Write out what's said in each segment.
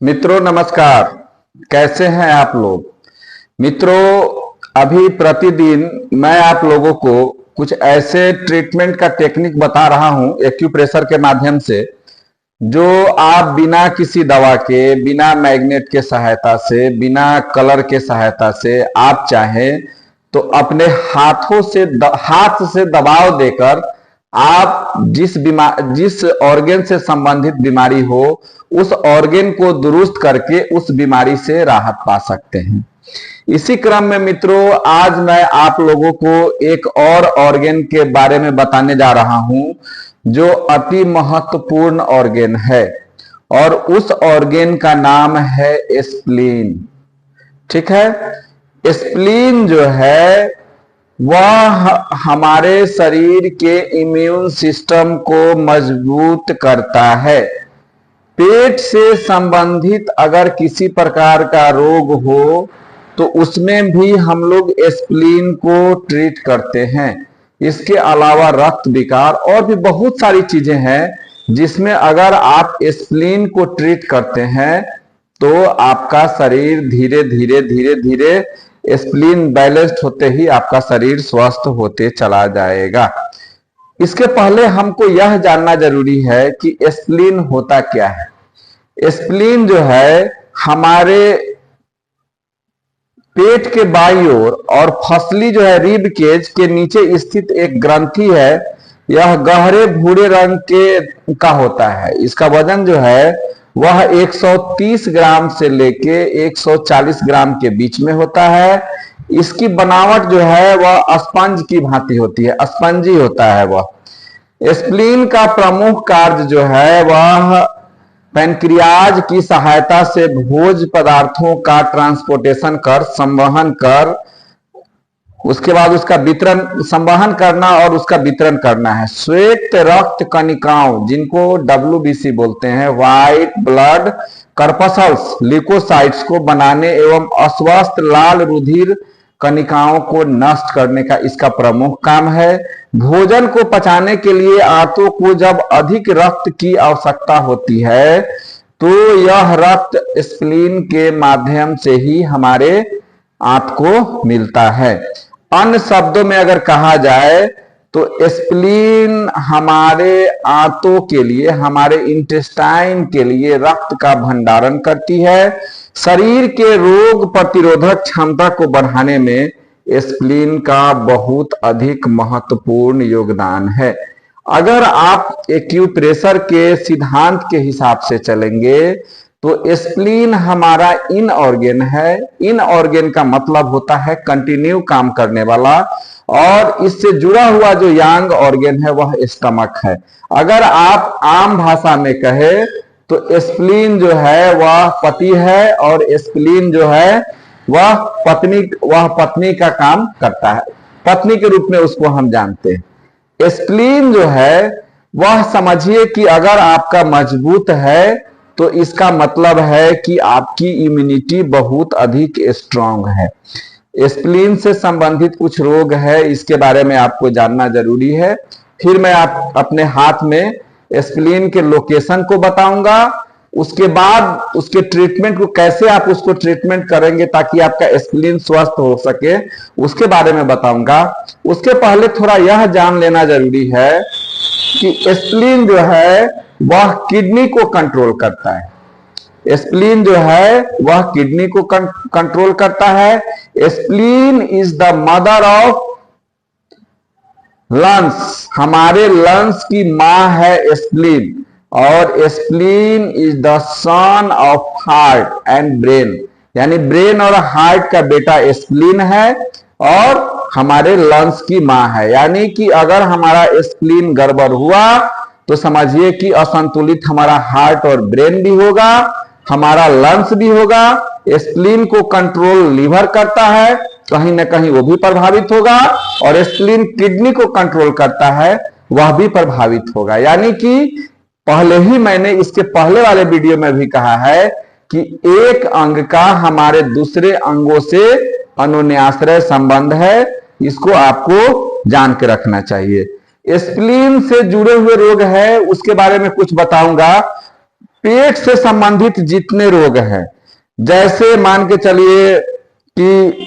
मित्रों नमस्कार। कैसे हैं आप लोग। मित्रों, अभी प्रतिदिन मैं आप लोगों को कुछ ऐसे ट्रीटमेंट का टेक्निक बता रहा हूं एक्यूप्रेशर के माध्यम से, जो आप बिना किसी दवा के, बिना मैग्नेट के सहायता से, बिना कलर के सहायता से आप चाहें तो अपने हाथ से दबाव देकर आप जिस ऑर्गेन से संबंधित बीमारी हो उस ऑर्गेन को दुरुस्त करके उस बीमारी से राहत पा सकते हैं। इसी क्रम में मित्रों, आज मैं आप लोगों को एक और ऑर्गेन के बारे में बताने जा रहा हूं जो अति महत्वपूर्ण ऑर्गेन है, और उस ऑर्गेन का नाम है स्प्लीन। ठीक है। स्प्लीन जो है वह हमारे शरीर के इम्यून सिस्टम को मजबूत करता है। पेट से संबंधित अगर किसी प्रकार का रोग हो तो उसमें भी हम लोग स्प्लीन को ट्रीट करते हैं। इसके अलावा रक्त विकार और भी बहुत सारी चीजें हैं जिसमें अगर आप स्प्लीन को ट्रीट करते हैं तो आपका शरीर धीरे धीरे स्प्लीन बैलेंस्ड होते ही आपका शरीर स्वस्थ होते चला जाएगा। इसके पहले हमको यह जानना जरूरी है कि स्प्लीन होता क्या है। स्प्लीन जो है हमारे पेट के बाईं ओर और फसली जो है रिब केज के नीचे स्थित एक ग्रंथि है। यह गहरे भूरे रंग के का होता है। इसका वजन जो है वह 130 ग्राम से लेके 140 ग्राम के बीच में होता है। इसकी बनावट जो है वह स्पंज की भांति होती है, स्पंजी होता है वह। स्प्लीन का प्रमुख कार्य जो है वह पैनक्रियाज की सहायता से भोज्य पदार्थों का ट्रांसपोर्टेशन कर, संवहन कर, उसके बाद उसका वितरण, संवहन करना और उसका वितरण करना है। श्वेत रक्त कणिकाओं, जिनको WBC बोलते हैं, व्हाइट ब्लड कर्पसल्स, ल्यूकोसाइट्स को बनाने एवं अस्वस्थ लाल रुधिर कणिकाओं को नष्ट करने का इसका प्रमुख काम है। भोजन को पचाने के लिए आंतों को जब अधिक रक्त की आवश्यकता होती है तो यह रक्त स्प्लीन के माध्यम से ही हमारे आंत को मिलता है। अन्य शब्दों में अगर कहा जाए तो स्प्लीन हमारे आंतों के लिए, हमारे इंटेस्टाइन के लिए रक्त का भंडारण करती है। शरीर के रोग प्रतिरोधक क्षमता को बढ़ाने में स्प्लीन का बहुत अधिक महत्वपूर्ण योगदान है। अगर आप एक्यूप्रेशर के सिद्धांत के हिसाब से चलेंगे तो स्प्लीन हमारा इन ऑर्गेन है। इन ऑर्गेन का मतलब होता है कंटिन्यू काम करने वाला, और इससे जुड़ा हुआ जो यांग ऑर्गेन है वह स्टमक है। अगर आप आम भाषा में कहे तो स्प्लीन जो है वह पति है और स्प्लीन जो है वह पत्नी का काम करता है। पत्नी के रूप में उसको हम जानते हैं। स्प्लीन जो है वह समझिए कि अगर आपका मजबूत है तो इसका मतलब है कि आपकी इम्यूनिटी बहुत अधिक स्ट्रांग है। स्प्लीन से संबंधित कुछ रोग है, इसके बारे में आपको जानना जरूरी है। फिर मैं अपने हाथ में स्प्लीन के लोकेशन को बताऊंगा। उसके बाद उसके ट्रीटमेंट को, कैसे आप उसको ट्रीटमेंट करेंगे ताकि आपका स्प्लीन स्वस्थ हो सके, उसके बारे में बताऊंगा। उसके पहले थोड़ा यह जान लेना जरूरी है कि स्प्लीन जो है वह किडनी को कंट्रोल करता है। स्प्लीन जो है वह किडनी को कंट्रोल करता है। Spleen is the mother of lungs, हमारे लंग्स की मां है स्प्लीन, और spleen is the son of heart and brain, यानी ब्रेन और हार्ट का बेटा स्प्लीन है और हमारे लंग्स की मां है। यानी कि अगर हमारा स्प्लीन गड़बड़ हुआ तो समझिए कि असंतुलित हमारा हार्ट और ब्रेन भी होगा, हमारा लंग्स भी होगा। स्प्लीन को कंट्रोल लीवर करता है, कहीं ना कहीं वो भी प्रभावित होगा, और स्प्लीन किडनी को कंट्रोल करता है, वह भी प्रभावित होगा। यानी कि पहले ही मैंने इसके पहले वाले वीडियो में भी कहा है कि एक अंग का हमारे दूसरे अंगों से अनुन्याश्रय संबंध है। इसको आपको जान के रखना चाहिए। स्प्लीन से जुड़े हुए रोग है, उसके बारे में कुछ बताऊंगा। पेट से संबंधित जितने रोग हैं, जैसे मान के चलिए कि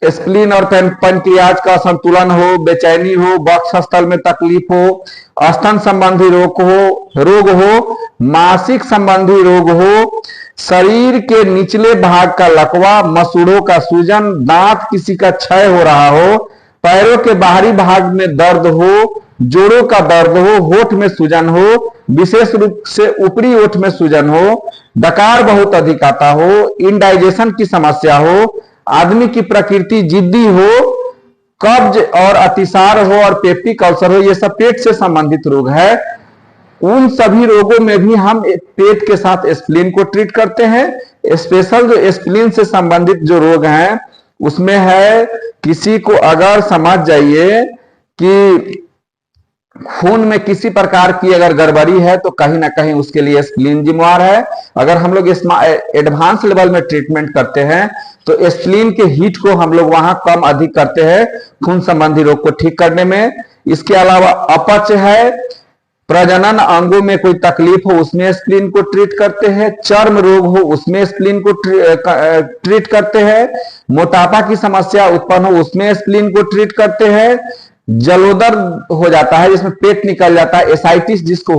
स्प्लीन और पैंक्रियाज का संतुलन हो, बेचैनी हो, वक्षस्थल में तकलीफ हो, स्तन संबंधी रोग हो, मासिक संबंधी रोग हो, शरीर के निचले भाग का लकवा, मसूड़ों का सूजन, दांत किसी का क्षय हो रहा हो, पैरों के बाहरी भाग में दर्द हो, जोड़ों का दर्द हो, होठ में सूजन हो, विशेष रूप से ऊपरी होठ में सूजन हो, डकार बहुत अधिक आता हो, इंडाइजेशन की समस्या हो, आदमी की प्रकृति जिद्दी हो, कब्ज और अतिसार हो और पेप्टिक अल्सर हो, ये सब पेट से संबंधित रोग है। उन सभी रोगों में भी हम पेट के साथ स्प्लीन को ट्रीट करते हैं। स्पेशल जो स्प्लीन से संबंधित जो रोग हैं उसमें है, किसी को अगर समझ जाइए कि खून में किसी प्रकार की अगर गड़बड़ी है तो कहीं ना कहीं उसके लिए स्प्लीन जिम्मेवार है। अगर हम लोग एडवांस लेवल में ट्रीटमेंट करते हैं तो स्प्लीन के हीट को हम लोग वहां कम अधिक करते हैं खून संबंधी रोग को ठीक करने में। इसके अलावा अपच है, प्रजनन अंगों में कोई तकलीफ हो उसमें स्प्लीन को ट्रीट करते हैं, चर्म रोग हो उसमें स्प्लीन को ट्रीट करते हैं, मोटापा की समस्या उत्पन्न हो उसमें स्प्लीन को ट्रीट करते हैं, जलोदर हो जाता है जिसमें पेट निकल जाता है, एसाइटिस जिसको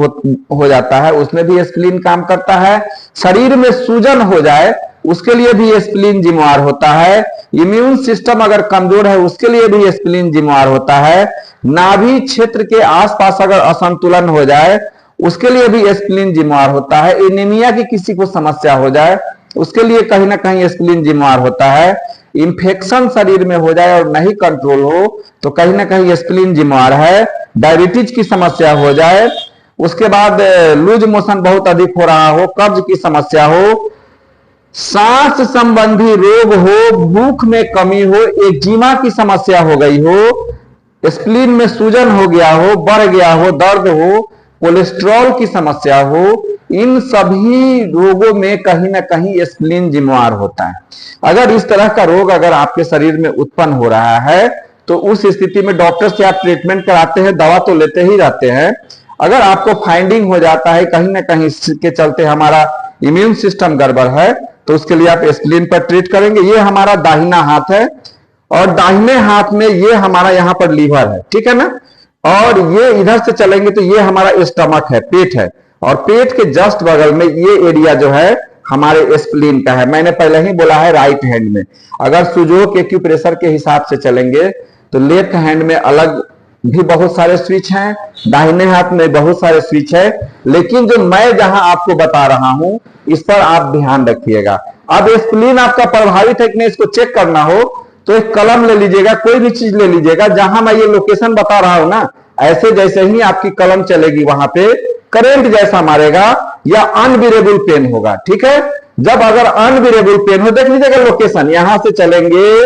हो जाता है उसमें भी स्प्लीन काम करता है, शरीर में सूजन हो जाए उसके लिए भी स्प्लीन जिम्मेवार होता है, इम्यून सिस्टम अगर कमजोर है उसके लिए भी स्प्लीन जिम्मेवार होता है, नाभि क्षेत्र के आसपास अगर असंतुलन हो जाए उसके लिए भी स्प्लीन जिम्मेवार होता है, एनीमिया की किसी को समस्या हो जाए उसके लिए कहीं ना कहीं स्प्लीन जिम्मेवार होता है, इंफेक्शन शरीर में हो जाए और नहीं कंट्रोल हो तो कहीं ना कहीं स्प्लीन जिम्मेवार है, डायबिटीज की समस्या हो जाए, उसके बाद लूज मोशन बहुत अधिक हो रहा हो, कब्ज की समस्या हो, सांस संबंधी रोग हो, भूख में कमी हो, एक्जिमा की समस्या हो गई हो, स्प्लीन में सूजन हो गया हो, बढ़ गया हो, दर्द हो, कोलेस्ट्रॉल की समस्या हो, इन सभी रोगों में कहीं ना कहीं स्प्लीन जिम्मेवार होता है। अगर इस तरह का रोग अगर आपके शरीर में उत्पन्न हो रहा है तो उस स्थिति में डॉक्टर से आप ट्रीटमेंट कराते हैं, दवा तो लेते ही रहते हैं। अगर आपको फाइंडिंग हो जाता है कहीं ना कहीं इसके चलते हमारा इम्यून सिस्टम गड़बड़ है तो उसके लिए आप स्प्लीन पर ट्रीट करेंगे। ये हमारा दाहिना हाथ है और दाहिने हाथ में ये हमारा यहाँ पर लीवर है, ठीक है ना, और ये इधर से चलेंगे तो ये हमारा स्टमक है, पेट है, और पेट के जस्ट बगल में ये एरिया जो है हमारे स्प्लीन का है। मैंने पहले ही बोला है राइट हैंड में। अगर सुजोक एक्यूप्रेशर के हिसाब से चलेंगे तो लेफ्ट हैंड में अलग भी बहुत सारे स्विच हैं, दाहिने हाथ में बहुत सारे स्विच है, लेकिन जो मैं जहां आपको बता रहा हूं इस पर आप ध्यान रखिएगा। अब स्प्लीन आपका प्रभावित है कि नहीं इसको चेक करना हो तो एक कलम ले लीजिएगा, कोई भी चीज ले लीजिएगा, जहां मैं ये लोकेशन बता रहा हूं ना ऐसे जैसे ही आपकी कलम चलेगी वहां पे करंट जैसा मारेगा या अनबिरेबल पेन होगा, ठीक है। जब अगर अनबिरेबल पेन हो, देख लीजिएगा लोकेशन, यहां से चलेंगे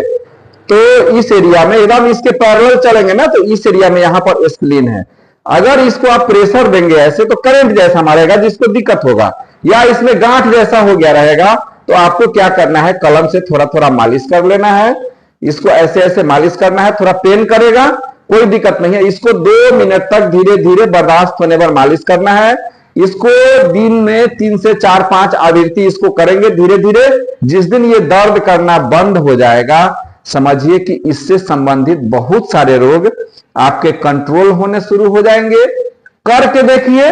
तो इस एरिया में एकदम इसके पैरेलल चलेंगे ना तो इस एरिया में यहां पर स्प्लीन है। अगर इसको आप प्रेशर देंगे ऐसे तो करंट जैसा मारेगा जिसको दिक्कत होगा, या इसमें गांठ जैसा हो गया रहेगा तो आपको क्या करना है, कलम से थोड़ा थोड़ा मालिश कर लेना है, इसको ऐसे ऐसे मालिश करना है, थोड़ा पेन करेगा कोई दिक्कत नहीं है, इसको 2 मिनट तक धीरे धीरे बर्दाश्त होने पर मालिश करना है। इसको दिन में 3 से 4-5 आवृत्ति इसको करेंगे धीरे धीरे। जिस दिन ये दर्द करना बंद हो जाएगा समझिए कि इससे संबंधित बहुत सारे रोग आपके कंट्रोल होने शुरू हो जाएंगे। करके देखिए।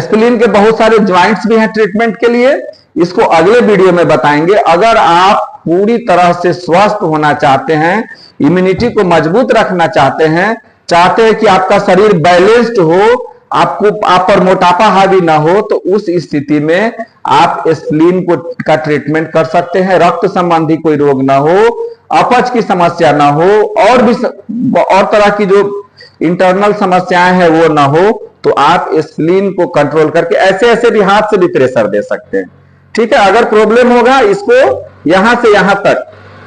स्प्लीन के बहुत सारे ज्वाइंट्स भी हैं ट्रीटमेंट के लिए, इसको अगले वीडियो में बताएंगे। अगर आप पूरी तरह से स्वस्थ होना चाहते हैं, इम्यूनिटी को मजबूत रखना चाहते हैं कि आपका शरीर बैलेंस्ड हो, आप पर मोटापा हावी ना हो, तो उस स्थिति में आप स्प्लीन का ट्रीटमेंट कर सकते हैं। रक्त संबंधी कोई रोग ना हो, अपच की समस्या ना हो, और भी और तरह की जो इंटरनल समस्याएं हैं वो ना हो, तो आप स्प्लीन को कंट्रोल करके ऐसे ऐसे भी हाथ से भी प्रेशर दे सकते हैं, ठीक है। अगर प्रॉब्लम होगा इसको यहां से यहां तक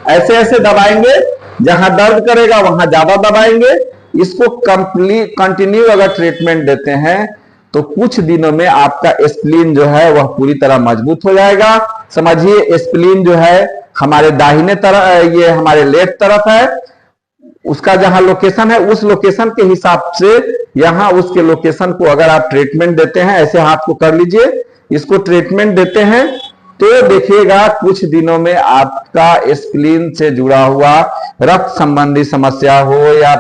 ऐसे ऐसे दबाएंगे, जहां दर्द करेगा वहां ज्यादा दबाएंगे। इसको कंटिन्यू अगर ट्रीटमेंट देते हैं तो कुछ दिनों में आपका स्प्लीन जो है वह पूरी तरह मजबूत हो जाएगा। समझिए स्प्लीन जो है हमारे दाहिने तरफ, ये हमारे लेफ्ट तरफ है, उसका जहां लोकेशन है उस लोकेशन के हिसाब से यहां उसके लोकेशन को अगर आप ट्रीटमेंट देते हैं, ऐसे हाथ को कर लीजिए, इसको ट्रीटमेंट देते हैं तो देखिएगा कुछ दिनों में आपका स्प्लीन से जुड़ा हुआ रक्त संबंधी समस्या हो या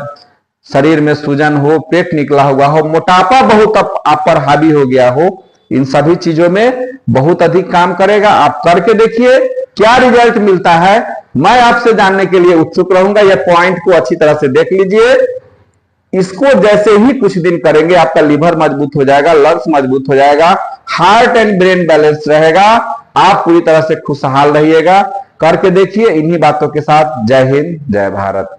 शरीर में सूजन हो, पेट निकला हुआ हो, मोटापा बहुत आप पर हावी हो गया हो, इन सभी चीजों में बहुत अधिक काम करेगा। आप करके देखिए क्या रिजल्ट मिलता है, मैं आपसे जानने के लिए उत्सुक रहूंगा। यह पॉइंट को अच्छी तरह से देख लीजिए। इसको जैसे ही कुछ दिन करेंगे आपका लिवर मजबूत हो जाएगा, लंग्स मजबूत हो जाएगा, हार्ट एंड ब्रेन बैलेंस रहेगा, आप पूरी तरह से खुशहाल रहिएगा। करके देखिए इन्हीं बातों के साथ। जय हिंद, जय भारत।